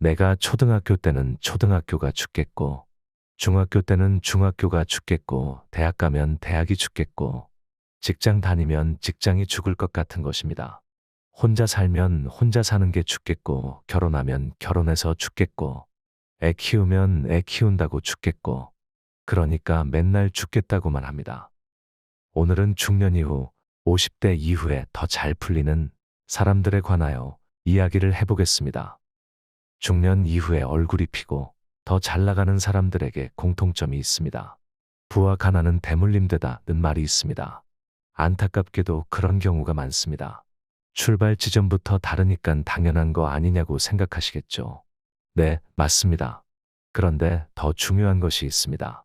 내가 초등학교 때는 초등학교가 죽겠고, 중학교 때는 중학교가 죽겠고, 대학 가면 대학이 죽겠고, 직장 다니면 직장이 죽을 것 같은 것입니다. 혼자 살면 혼자 사는 게 죽겠고, 결혼하면 결혼해서 죽겠고, 애 키우면 애 키운다고 죽겠고, 그러니까 맨날 죽겠다고만 합니다. 오늘은 중년 이후, 50대 이후에 더 잘 풀리는 사람들에 관하여 이야기를 해보겠습니다. 중년 이후에 얼굴이 피고 더 잘 나가는 사람들에게 공통점이 있습니다. 부와 가난은 대물림되다는 말이 있습니다. 안타깝게도 그런 경우가 많습니다. 출발 지점부터 다르니깐 당연한 거 아니냐고 생각하시겠죠. 네, 맞습니다. 그런데 더 중요한 것이 있습니다.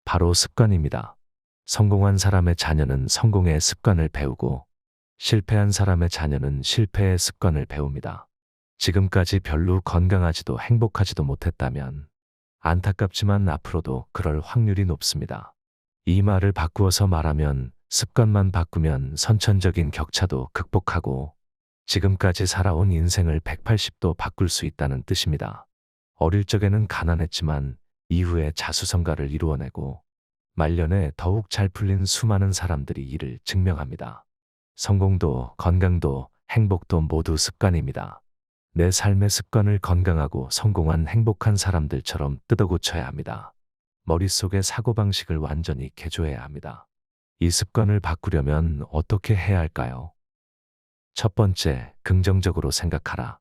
바로 습관입니다. 성공한 사람의 자녀는 성공의 습관을 배우고 실패한 사람의 자녀는 실패의 습관을 배웁니다. 지금까지 별로 건강하지도 행복하지도 못했다면 안타깝지만 앞으로도 그럴 확률이 높습니다. 이 말을 바꾸어서 말하면 습관만 바꾸면 선천적인 격차도 극복하고 지금까지 살아온 인생을 180도 바꿀 수 있다는 뜻입니다. 어릴 적에는 가난했지만 이후에 자수성가를 이루어내고 말년에 더욱 잘 풀린 수많은 사람들이 이를 증명합니다. 성공도 건강도 행복도 모두 습관입니다. 내 삶의 습관을 건강하고 성공한 행복한 사람들처럼 뜯어고쳐야 합니다. 머릿속의 사고방식을 완전히 개조해야 합니다. 이 습관을 바꾸려면 어떻게 해야 할까요? 첫 번째, 긍정적으로 생각하라.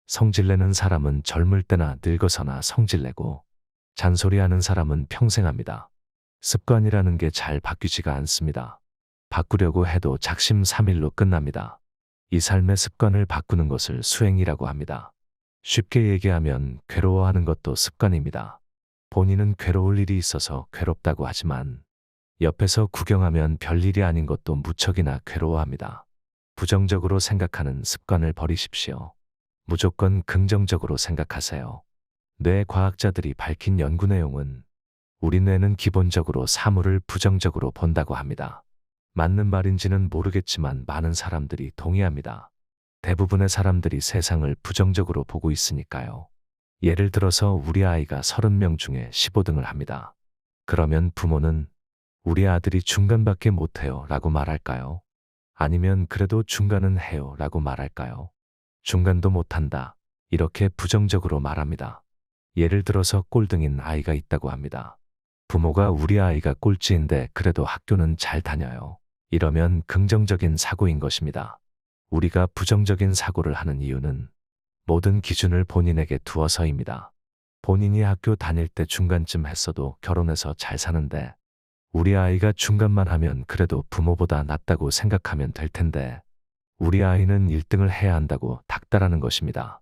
성질내는 사람은 젊을 때나 늙어서나 성질내고 잔소리하는 사람은 평생 합니다. 습관이라는 게 잘 바뀌지가 않습니다. 바꾸려고 해도 작심삼일로 끝납니다. 이 삶의 습관을 바꾸는 것을 수행이라고 합니다. 쉽게 얘기하면 괴로워하는 것도 습관입니다. 본인은 괴로울 일이 있어서 괴롭다고 하지만 옆에서 구경하면 별일이 아닌 것도 무척이나 괴로워합니다. 부정적으로 생각하는 습관을 버리십시오. 무조건 긍정적으로 생각하세요. 뇌 과학자들이 밝힌 연구 내용은 우리 뇌는 기본적으로 사물을 부정적으로 본다고 합니다. 맞는 말인지는 모르겠지만 많은 사람들이 동의합니다. 대부분의 사람들이 세상을 부정적으로 보고 있으니까요. 예를 들어서 우리 아이가 30명 중에 15등을 합니다. 그러면 부모는 우리 아들이 중간밖에 못해요 라고 말할까요? 아니면 그래도 중간은 해요 라고 말할까요? 중간도 못한다. 이렇게 부정적으로 말합니다. 예를 들어서 꼴등인 아이가 있다고 합니다. 부모가 우리 아이가 꼴찌인데 그래도 학교는 잘 다녀요. 이러면 긍정적인 사고인 것입니다. 우리가 부정적인 사고를 하는 이유는 모든 기준을 본인에게 두어서입니다. 본인이 학교 다닐 때 중간쯤 했어도 결혼해서 잘 사는데 우리 아이가 중간만 하면 그래도 부모보다 낫다고 생각하면 될 텐데 우리 아이는 1등을 해야 한다고 닥달하는 것입니다.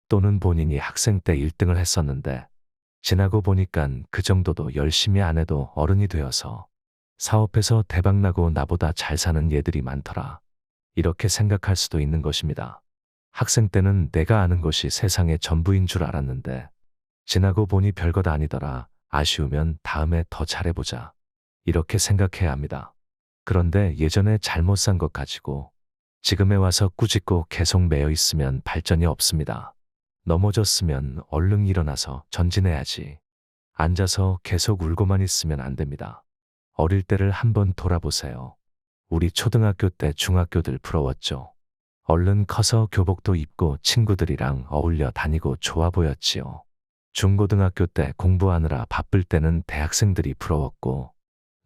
또는 본인이 학생 때 1등을 했었는데 지나고 보니깐 그 정도도 열심히 안 해도 어른이 되어서 사업해서 대박나고 나보다 잘 사는 얘들이 많더라. 이렇게 생각할 수도 있는 것입니다. 학생 때는 내가 아는 것이 세상의 전부인 줄 알았는데 지나고 보니 별것 아니더라. 아쉬우면 다음에 더 잘해보자. 이렇게 생각해야 합니다. 그런데 예전에 잘못 산 것 가지고 지금에 와서 꾸짖고 계속 매여 있으면 발전이 없습니다. 넘어졌으면 얼른 일어나서 전진해야지. 앉아서 계속 울고만 있으면 안 됩니다. 어릴 때를 한번 돌아보세요. 우리 초등학교 때 중학교들 부러웠죠. 얼른 커서 교복도 입고 친구들이랑 어울려 다니고 좋아 보였지요. 중고등학교 때 공부하느라 바쁠 때는 대학생들이 부러웠고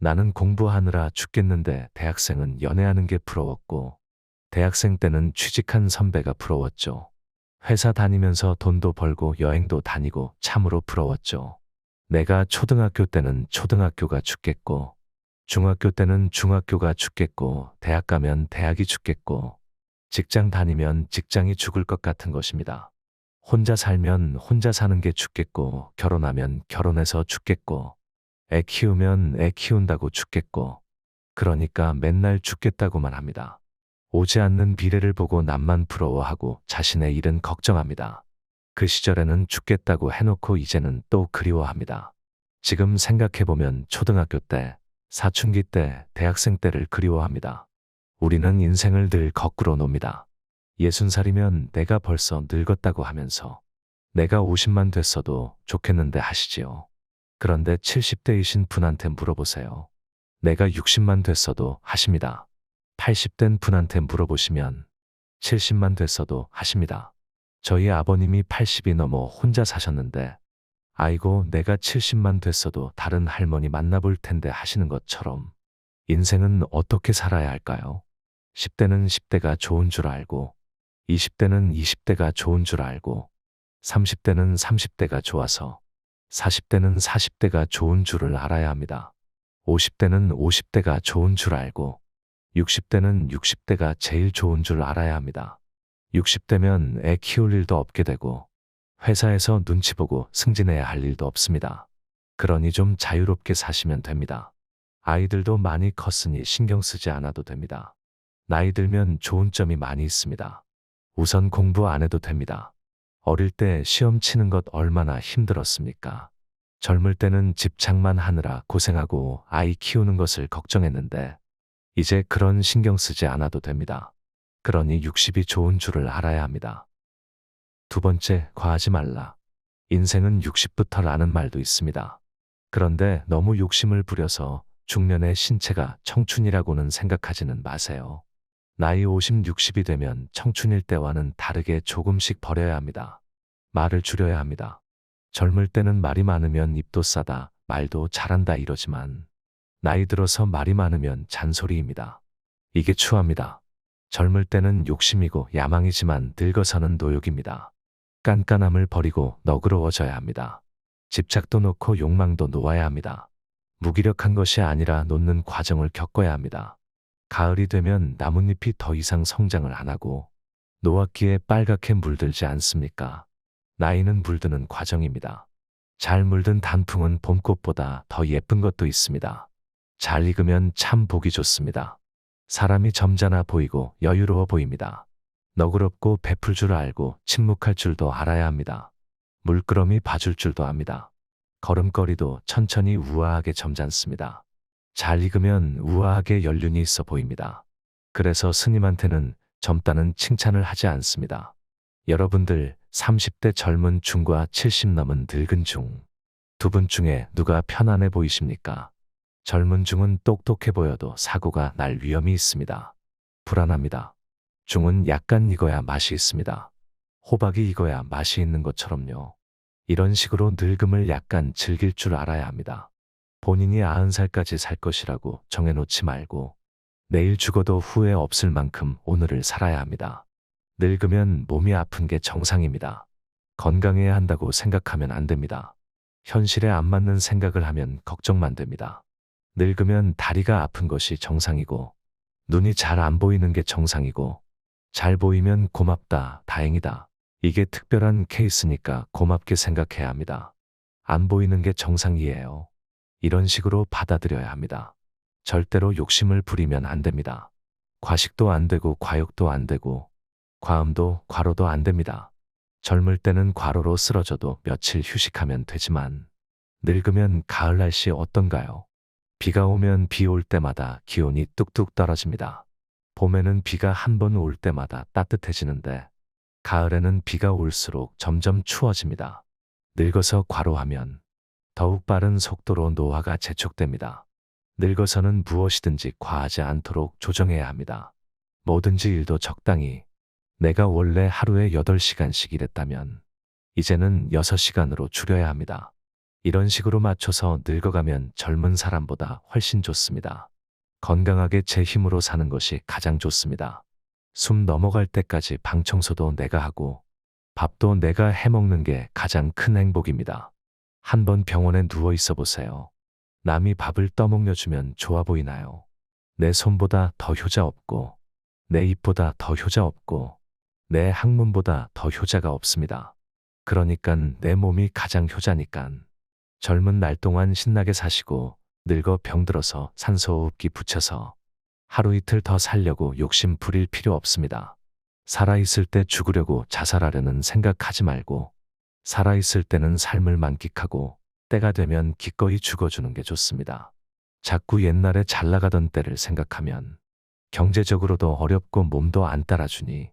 나는 공부하느라 죽겠는데 대학생은 연애하는 게 부러웠고 대학생 때는 취직한 선배가 부러웠죠. 회사 다니면서 돈도 벌고 여행도 다니고 참으로 부러웠죠. 내가 초등학교 때는 초등학교가 죽겠고 중학교 때는 중학교가 죽겠고 대학 가면 대학이 죽겠고 직장 다니면 직장이 죽을 것 같은 것입니다. 혼자 살면 혼자 사는 게 죽겠고 결혼하면 결혼해서 죽겠고 애 키우면 애 키운다고 죽겠고 그러니까 맨날 죽겠다고만 합니다. 오지 않는 미래를 보고 남만 부러워하고 자신의 일은 걱정합니다. 그 시절에는 죽겠다고 해놓고 이제는 또 그리워합니다. 지금 생각해보면 초등학교 때, 사춘기 때, 대학생 때를 그리워합니다. 우리는 인생을 늘 거꾸로 놉니다. 60살이면 내가 벌써 늙었다고 하면서 내가 50만 됐어도 좋겠는데 하시지요. 그런데 70대이신 분한테 물어보세요. 내가 60만 됐어도 하십니다. 80된 분한테 물어보시면 70만 됐어도 하십니다. 저희 아버님이 80이 넘어 혼자 사셨는데 아이고 내가 70만 됐어도 다른 할머니 만나볼 텐데 하시는 것처럼 인생은 어떻게 살아야 할까요? 10대는 10대가 좋은 줄 알고 20대는 20대가 좋은 줄 알고 30대는 30대가 좋아서 40대는 40대가 좋은 줄을 알아야 합니다. 50대는 50대가 좋은 줄 알고 60대는 60대가 제일 좋은 줄 알아야 합니다. 60대면 애 키울 일도 없게 되고 회사에서 눈치 보고 승진해야 할 일도 없습니다. 그러니 좀 자유롭게 사시면 됩니다. 아이들도 많이 컸으니 신경 쓰지 않아도 됩니다. 나이 들면 좋은 점이 많이 있습니다. 우선 공부 안 해도 됩니다. 어릴 때 시험 치는 것 얼마나 힘들었습니까? 젊을 때는 집착만 하느라 고생하고 아이 키우는 것을 걱정했는데 이제 그런 신경 쓰지 않아도 됩니다. 그러니 60이 좋은 줄을 알아야 합니다. 두 번째, 과하지 말라. 인생은 60부터라는 말도 있습니다. 그런데 너무 욕심을 부려서 중년의 신체가 청춘이라고는 생각하지는 마세요. 나이 50, 60이 되면 청춘일 때와는 다르게 조금씩 버려야 합니다. 말을 줄여야 합니다. 젊을 때는 말이 많으면 입도 싸다, 말도 잘한다 이러지만 나이 들어서 말이 많으면 잔소리입니다. 이게 추합니다. 젊을 때는 욕심이고 야망이지만 늙어서는 노욕입니다. 깐깐함을 버리고 너그러워져야 합니다. 집착도 놓고 욕망도 놓아야 합니다. 무기력한 것이 아니라 놓는 과정을 겪어야 합니다. 가을이 되면 나뭇잎이 더 이상 성장을 안 하고 노랗기에 빨갛게 물들지 않습니까? 나이는 물드는 과정입니다. 잘 물든 단풍은 봄꽃보다 더 예쁜 것도 있습니다. 잘 익으면 참 보기 좋습니다. 사람이 점잖아 보이고 여유로워 보입니다. 너그럽고 베풀 줄 알고 침묵할 줄도 알아야 합니다. 물끄러미 봐줄 줄도 압니다. 걸음걸이도 천천히 우아하게 점잖습니다. 잘 익으면 우아하게 연륜이 있어 보입니다. 그래서 스님한테는 젊다는 칭찬을 하지 않습니다. 여러분들 30대 젊은 중과 70 넘은 늙은 중, 두 분 중에 누가 편안해 보이십니까? 젊은 중은 똑똑해 보여도 사고가 날 위험이 있습니다. 불안합니다. 중은 약간 익어야 맛이 있습니다. 호박이 익어야 맛이 있는 것처럼요. 이런 식으로 늙음을 약간 즐길 줄 알아야 합니다. 본인이 90살까지 살 것이라고 정해놓지 말고 내일 죽어도 후회 없을 만큼 오늘을 살아야 합니다. 늙으면 몸이 아픈 게 정상입니다. 건강해야 한다고 생각하면 안 됩니다. 현실에 안 맞는 생각을 하면 걱정만 됩니다. 늙으면 다리가 아픈 것이 정상이고 눈이 잘 안 보이는 게 정상이고 잘 보이면 고맙다, 다행이다. 이게 특별한 케이스니까 고맙게 생각해야 합니다. 안 보이는 게 정상이에요. 이런 식으로 받아들여야 합니다. 절대로 욕심을 부리면 안 됩니다. 과식도 안 되고 과욕도 안 되고 과음도 과로도 안 됩니다. 젊을 때는 과로로 쓰러져도 며칠 휴식하면 되지만 늙으면 가을 날씨 어떤가요? 비가 오면 비 올 때마다 기온이 뚝뚝 떨어집니다. 봄에는 비가 한 번 올 때마다 따뜻해지는데 가을에는 비가 올수록 점점 추워집니다. 늙어서 과로하면 더욱 빠른 속도로 노화가 재촉됩니다. 늙어서는 무엇이든지 과하지 않도록 조정해야 합니다. 뭐든지 일도 적당히. 내가 원래 하루에 8시간씩 일했다면 이제는 6시간으로 줄여야 합니다. 이런 식으로 맞춰서 늙어가면 젊은 사람보다 훨씬 좋습니다. 건강하게 제 힘으로 사는 것이 가장 좋습니다. 숨 넘어갈 때까지 방 청소도 내가 하고 밥도 내가 해먹는 게 가장 큰 행복입니다. 한번 병원에 누워 있어 보세요. 남이 밥을 떠먹여주면 좋아 보이나요? 내 손보다 더 효자 없고 내 입보다 더 효자 없고 내 학문보다 더 효자가 없습니다. 그러니깐 내 몸이 가장 효자니깐 젊은 날 동안 신나게 사시고 늙어 병들어서 산소호흡기 붙여서 하루 이틀 더 살려고 욕심 부릴 필요 없습니다. 살아있을 때 죽으려고 자살하려는 생각하지 말고 살아있을 때는 삶을 만끽하고 때가 되면 기꺼이 죽어주는 게 좋습니다. 자꾸 옛날에 잘 나가던 때를 생각하면 경제적으로도 어렵고 몸도 안 따라주니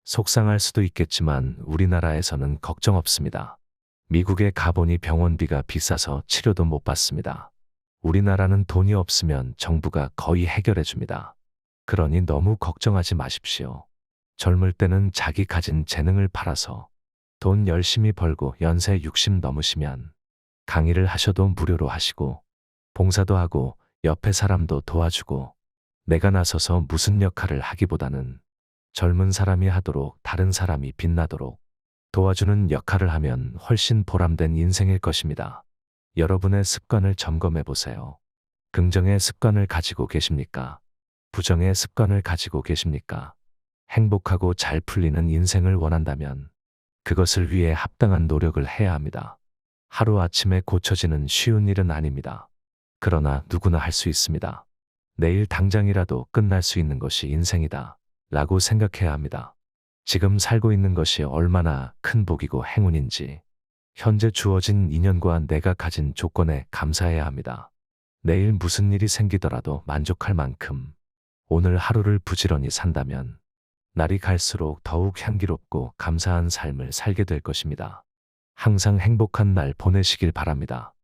속상할 수도 있겠지만 우리나라에서는 걱정 없습니다. 미국에 가보니 병원비가 비싸서 치료도 못 받습니다. 우리나라는 돈이 없으면 정부가 거의 해결해 줍니다. 그러니 너무 걱정하지 마십시오. 젊을 때는 자기 가진 재능을 팔아서 돈 열심히 벌고 연세 60 넘으시면 강의를 하셔도 무료로 하시고 봉사도 하고 옆에 사람도 도와주고 내가 나서서 무슨 역할을 하기보다는 젊은 사람이 하도록 다른 사람이 빛나도록 도와주는 역할을 하면 훨씬 보람된 인생일 것입니다. 여러분의 습관을 점검해 보세요. 긍정의 습관을 가지고 계십니까? 부정의 습관을 가지고 계십니까? 행복하고 잘 풀리는 인생을 원한다면 그것을 위해 합당한 노력을 해야 합니다. 하루아침에 고쳐지는 쉬운 일은 아닙니다. 그러나 누구나 할 수 있습니다. 내일 당장이라도 끝날 수 있는 것이 인생이다 라고 생각해야 합니다. 지금 살고 있는 것이 얼마나 큰 복이고 행운인지 현재 주어진 인연과 내가 가진 조건에 감사해야 합니다. 내일 무슨 일이 생기더라도 만족할 만큼 오늘 하루를 부지런히 산다면 날이 갈수록 더욱 향기롭고 감사한 삶을 살게 될 것입니다. 항상 행복한 날 보내시길 바랍니다.